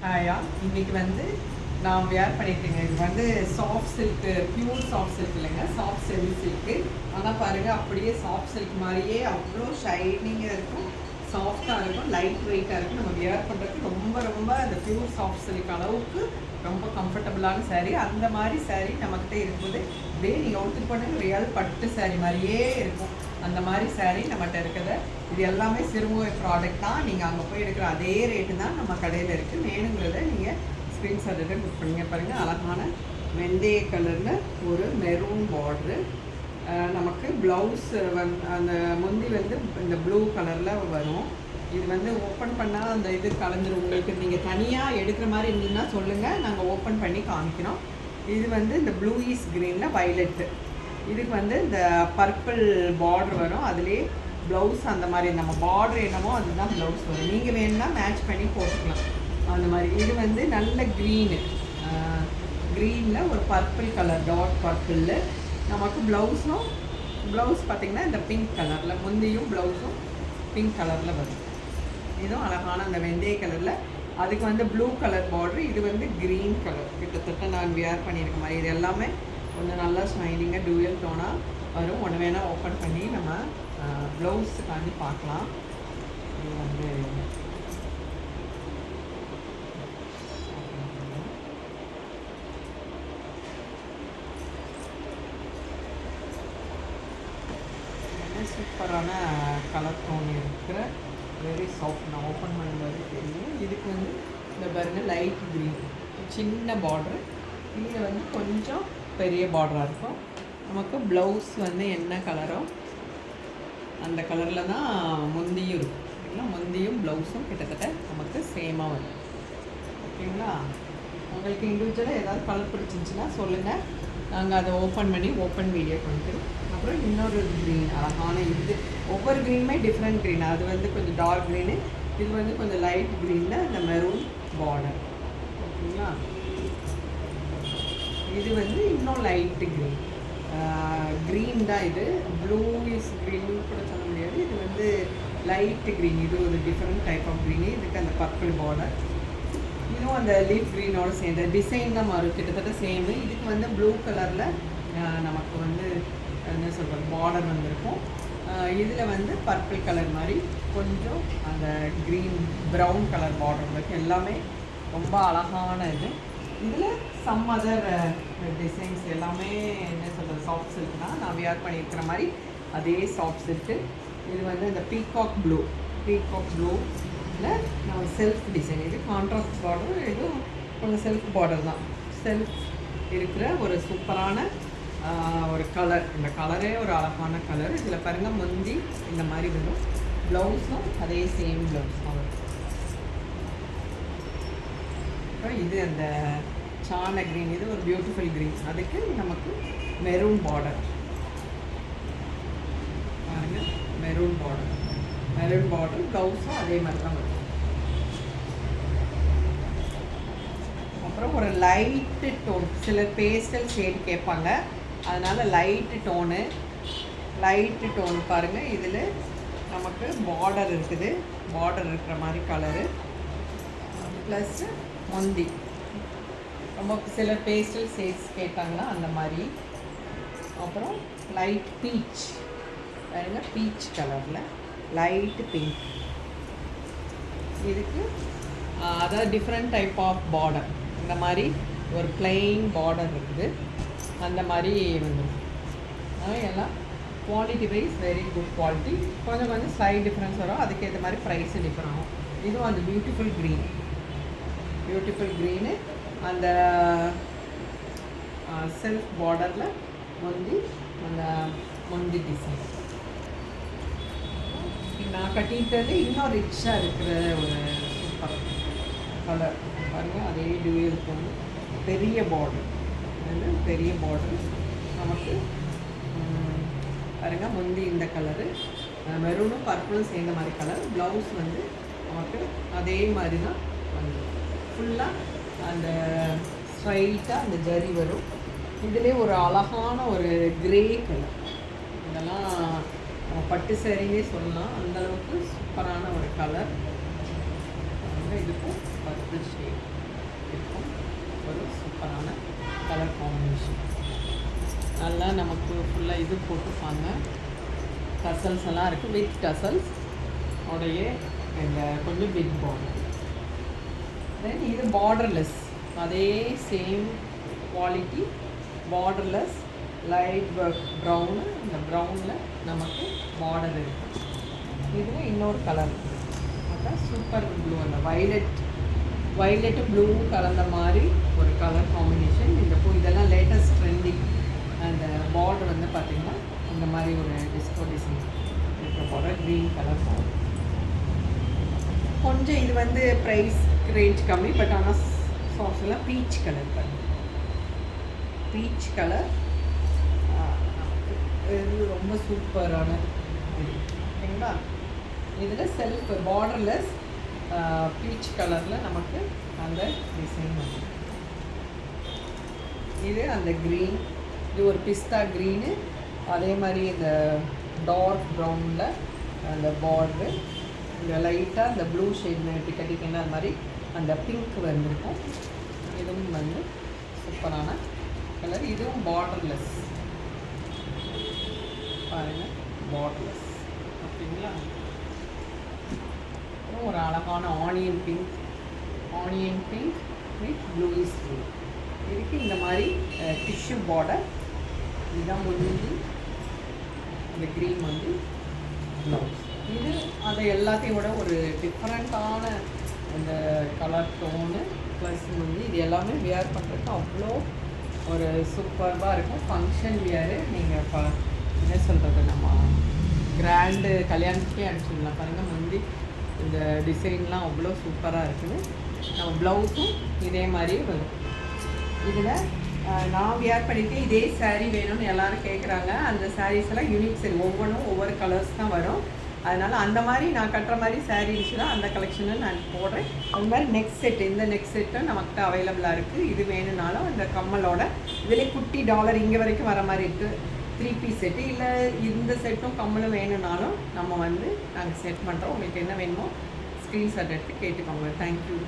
ஹாயா இன்னைக்கு வந்து நான் வேர் பண்ணியிருக்கேங்க. இது வந்து soft silk, pure soft silk இல்லைங்க, சாஃப்ட் செமி சில்க்கு. ஆனால் பாருங்கள், அப்படியே சாஃப்ட் சில்க் மாதிரியே அவ்வளோ ஷைனிங்காக இருக்கும், சாஃப்டாக இருக்கும், லைட் வெயிட்டாக இருக்கும். நம்ம வேர் பண்ணுறதுக்கு ரொம்ப ரொம்ப அந்த பியூர் சாஃப்ட் சில்க் அளவுக்கு ரொம்ப கம்ஃபர்டபுளான சாரீ. அந்த மாதிரி சாரீ நம்மக்கிட்ட இருக்கும்போது அப்படியே நீங்கள் அவுத்துட்டு பண்ணுங்க, ரியல் பட்டு சாரீ மாதிரியே இருக்கும். அந்த மாதிரி சாரீ நம்மகிட்ட இருக்குது. இது எல்லாமே சிறுமுகை ப்ராடக்ட் தான். நீங்கள் அங்கே போய் எடுக்கிற அதே ரேட்டு தான் நம்ம கடையில் இருக்குது. வேணுங்கிறத நீங்கள் ஸ்க்ரீன்ஷாட் எடுத்து புக் பண்ணிங்க. பாருங்கள், அழகான வெந்தய கலரில் ஒரு மெரூன் பார்ட்ரு. நமக்கு ப்ளவுஸ் அந்த முந்தி வந்து இந்த ப்ளூ கலரில் வரும். இது வந்து ஓப்பன் பண்ணால் அந்த இது கலந்துரும். உங்களுக்கு நீங்கள் தனியாக எடுக்கிற மாதிரி இருந்ததுன்னா சொல்லுங்கள், நாங்கள் ஓப்பன் பண்ணி காமிக்கிறோம். இது வந்து இந்த ப்ளூயிஸ் க்ரீனில் வைலட்டு. இதுக்கு வந்து இந்த பர்பிள் பார்டர் வரும். அதுலேயே ப்ளவுஸ் அந்த மாதிரி நம்ம பார்டர் என்னமோ அதுதான் ப்ளவுஸ் வரும். நீங்கள் வேணும்னா மேட்ச் பண்ணி போட்டுக்கலாம் அந்த மாதிரி. இது வந்து நல்ல க்ரீனில் ஒரு பர்பிள் கலர், டார்க் பர்பிளில் நமக்கு ப்ளவுஸ் பார்த்திங்கன்னா இந்த பிங்க் கலரில், முந்தியும் ப்ளவுஸும் பிங்க் கலரில் வரும். இதுவும் அழகான அந்த வெந்தய கலரில். அதுக்கு வந்து ப்ளூ கலர் பார்டர். இது வந்து க்ரீன் கலர். கிட்டத்தட்ட நான் வியர் பண்ணியிருக்க மாதிரி. இது எல்லாமே கொஞ்சம் நல்லா ஷைனிங்காக டூயல் டோனாக வரும். ஒன்று வேணால் ஓப்பன் பண்ணி நம்ம ப்ளவுஸுக்காண்டி பார்க்கலாம். இது வந்து சூப்பரான கலர் டோன் இருக்கிற வெரி சாஃப்ட். நான் ஓப்பன் பண்ணும்போது தெரியும். இதுக்கு வந்து இந்த பாருங்கள், லைட் க்ரீன், சின்ன பார்ட்ரு. கீழே வந்து கொஞ்சம் பெரிய பார்டராக இருக்கும். நமக்கு ப்ளவுஸ் வந்து என்ன கலரோ அந்த கலரில் தான் முந்தியும் இருக்கும். ஓகேங்களா, முந்தியும் ப்ளவுஸும் கிட்டத்தட்ட நமக்கு சேமாக வரும். ஓகேங்களா, உங்களுக்கு இண்டிவிஜுவலாக ஏதாவது கலர் பிடிச்சிருந்துச்சின்னா சொல்லுங்கள், நாங்கள் அதை ஓப்பன் பண்ணி ஓப்பன் வீடியோ பண்ணிக்கிறோம். அப்புறம் இன்னொரு க்ரீன், அழகான இது. ஒவ்வொரு க்ரீனுமே டிஃப்ரெண்ட் க்ரீன். அது வந்து கொஞ்சம் டார்க் க்ரீனு, இது வந்து கொஞ்சம் லைட் க்ரீனில் இந்த மெரூன் பார்டர். ஓகேங்களா, இது வந்து இன்னும் லைட்டு க்ரீன் தான். இது ப்ளூயிஸ் க்ரீன் கூட சொல்ல முடியாது. இது வந்து லைட்டு க்ரீன். இது ஒரு டிஃப்ரெண்ட் டைப் ஆஃப் க்ரீனு. இதுக்கு அந்த பர்பிள் பார்டர். இதுவும் அந்த லீஃப் க்ரீனோடு சேர்ந்த டிசைன் தான் மாறும், கிட்டத்தட்ட சேமு. இதுக்கு வந்து ப்ளூ கலரில் நமக்கு வந்து என்ன சொல்கிறது பார்டர் வந்திருக்கும். இதில் வந்து பர்பிள் கலர் மாதிரி கொஞ்சம் அந்த க்ரீன் ப்ரௌன் கலர் பார்டர் வந்திருக்கு. எல்லாமே ரொம்ப அழகான இது. இதில் சம் அதர் டிசைன்ஸ் எல்லாமே என்ன சொல்கிறது சாஃப்ட் சில்க் தான். நான் வியர் பண்ணியிருக்கிற மாதிரி அதே சாஃப்ட் சில்க்கு. இது வந்து இந்த பீகாக் ப்ளூவில் நம்ம செல்ஃப் டிசைன். இது கான்ட்ராஸ்ட் பார்டர். இதுவும் கொஞ்சம் செல்ஃப் பார்டர் தான். செல்ஃப் இருக்கிற ஒரு சூப்பரான ஒரு கலர். இந்த கலரே ஒரு அழகான கலர். இதில் பாருங்கள், முந்தி இந்த மாதிரி வரும், ப்ளவுஸும் அதே சேம் ப்ளவுஸ் தான் வரும். அப்புறம் இது அந்த சான க்ரீன். இது ஒரு பியூட்டிஃபுல் க்ரீன். அதுக்கு நமக்கு மெரூன் பார்டர். பாருங்கள், மெரூன் பார்டர் ப்ளவுஸும் அதே மாதிரி தான் வரும். அப்புறம் ஒரு லைட்டு டோன், சிலர் பேஸ்டல் ஷேட் கேட்பாங்க, அதனால் லைட்டு டோனு பாருங்கள். இதில் நமக்கு பார்டர் இருக்குது, பார்டர் இருக்கிற மாதிரி கலரு. ப்ளஸ்ஸு முந்தி நமக்கு சிலர் பேஸ்டல் ஷேட்ஸ் கேட்டாங்கன்னா அந்த மாதிரி. அப்புறம் லைட் பீச் பாருங்கள், பீச் கலரில் லைட்டு பிங்க். இதுக்கு அதாவது டிஃப்ரெண்ட் டைப் ஆஃப் பார்டர். இந்த மாதிரி ஒரு பிளெயின் பார்டர் இருக்குது, அந்த மாதிரி வந்துடும். எல்லாம் quality wise very good quality. கொஞ்சம் ஸ்லைட் டிஃப்ரென்ஸ் வரும், அதுக்கேற்ற மாதிரி ப்ரைஸு டிஃபர் ஆகும். இதுவும் அந்த பியூட்டிஃபுல் க்ரீனு அந்த செல்ஃப் பார்டரில் அந்த முந்தி டிசைன். நான் கட்டிட்டு இன்னும் ரிச்சாக இருக்கிற ஒரு சூப்பர் கலர் பாருங்கள். அதே டூயல் வந்து பெரிய பார்டர் நமக்கு பாருங்கள். முந்தி இந்த கலரு, மெரூனும் பர்பிளும் சேர்ந்த மாதிரி கலர். ப்ளவுஸ் வந்து நமக்கு அதே மாதிரி தான் வந்து ஃபுல்லாக அந்த ஸ்ட்ரைட்டாக அந்த ஜரி வரும். இதிலே ஒரு அழகான ஒரு க்ரே கலர். இதெல்லாம் பட்டு சேரீனே சொல்லலாம், அந்தளவுக்கு சூப்பரான ஒரு கலர். இதுக்கும் பர்பிள் ஷேட். Colour combination. நல்லா நமக்கு ஃபுல்லாக இது போட்டுப்பாங்க. டசல்ஸ் எல்லாம் இருக்குது. வித் டசல்ஸ் உடைய இந்த கொஞ்சம் பிக் பார்டர். தென் இது பார்டர்லெஸ், அதே same quality borderless light brown. இந்த ப்ரௌனில் நமக்கு பார்டர் இருக்குது. இதில் இன்னொரு கலர் அதான் சூப்பர் ப்ளூ, அந்த வைலெட்டு ப்ளூ கலந்த மாதிரி ஒரு கலர் காம்பினேஷன். இந்த பூ இதெல்லாம் லேட்டஸ்ட் ட்ரெண்டிங். அந்த பார்டர் வந்து பார்த்திங்கன்னா இந்த மாதிரி ஒரு டிஸ்கோ டிசைன் இருக்க போகிற க்ரீன் கலர் பார்டர். கொஞ்சம் இது வந்து ப்ரைஸ் ரேஞ்ச் கம்மி, பட் ஆனால் சாஃப்ட்லாம் பீச் கலர் பண்ணும். பீச் கலர் இது ரொம்ப சூப்பரான இது ஓகேங்களா. இதில் செல்ஃப் பார்டர்லெஸ் பீச் கலரில் நமக்கு அந்த டிசைன் வந்து இது அந்த க்ரீன். இது ஒரு பிஸ்தா க்ரீனு. அதே மாதிரி இந்த டார்க் ப்ரௌனில் அந்த பார்டரு, இந்த லைட்டாக அந்த ப்ளூ ஷேட் டிக்கெட்டிங்கன்னா அது மாதிரி அந்த பிங்க் வந்துருக்கும். இதுவும் வந்து சூப்பரான கலர். இதுவும் பார்டர்லெஸ் பாருங்கள், பார்டர்லெஸ் ஓகேங்களா. அப்புறம் ஒரு அழகான onion pink with bluish blue இதுக்கு இந்த மாதிரி டிஷ்யூ பார்டர். இதுதான் முடிஞ்சு இந்த க்ரீன் வந்து ப்ளவுஸ். இது அதை எல்லாத்தையும் விட ஒரு டிஃப்ரெண்ட்டான இந்த கலர் டோனு ப்ளஸ் வந்து இது எல்லாமே வியர் பண்ணுறதுக்கு அவ்வளோ ஒரு சூப்பராக இருக்கும். ஃபங்க்ஷன் வியரு நீங்கள் என்ன சொல்கிறது, நம்ம கிராண்டு கல்யாணத்துக்கே அனுப்பிச்சிடலாம். பாருங்கள் முந்தி இந்த டிசைன்லாம் அவ்வளோ சூப்பராக இருக்குது. நம்ம ப்ளவுஸும் இதே மாதிரி வரும். இதில் நான் வியர் பண்ணியிருக்கேன். இதே சாரீ வேணும்னு எல்லோரும் கேட்குறாங்க. அந்த சாரீஸ் எல்லாம் யூனிக் சாரீ, ஒவ்வொன்றும் ஒவ்வொரு கலர்ஸ் தான் வரும். அதனால் அந்த மாதிரி நான் கட்டுற மாதிரி சாரீஸ் தான் அந்த கலெக்ஷனில் நான் போடுறேன். அது மாதிரி நெக்ஸ்ட் செட்டு, இந்த நெக்ஸ்ட் செட்டும் நம்மக்கிட்ட அவைலபிளாக இருக்குது. இது வேணும்னாலும் இந்த கம்மலோட இதிலே குட்டி டாலர் இங்கே வரைக்கும் வர மாதிரி இருக்குது. 3 பீஸ் செட்டு, இல்லை இந்த செட்டும் கம்மலும் வேணும்னாலும் நம்ம வந்து நாங்கள் செட் பண்ணுறோம். உங்களுக்கு என்ன வேணுமோ ஸ்க்ரீன்ஷாட் எடுத்து கேட்டுக்கோங்க. தேங்க்யூ.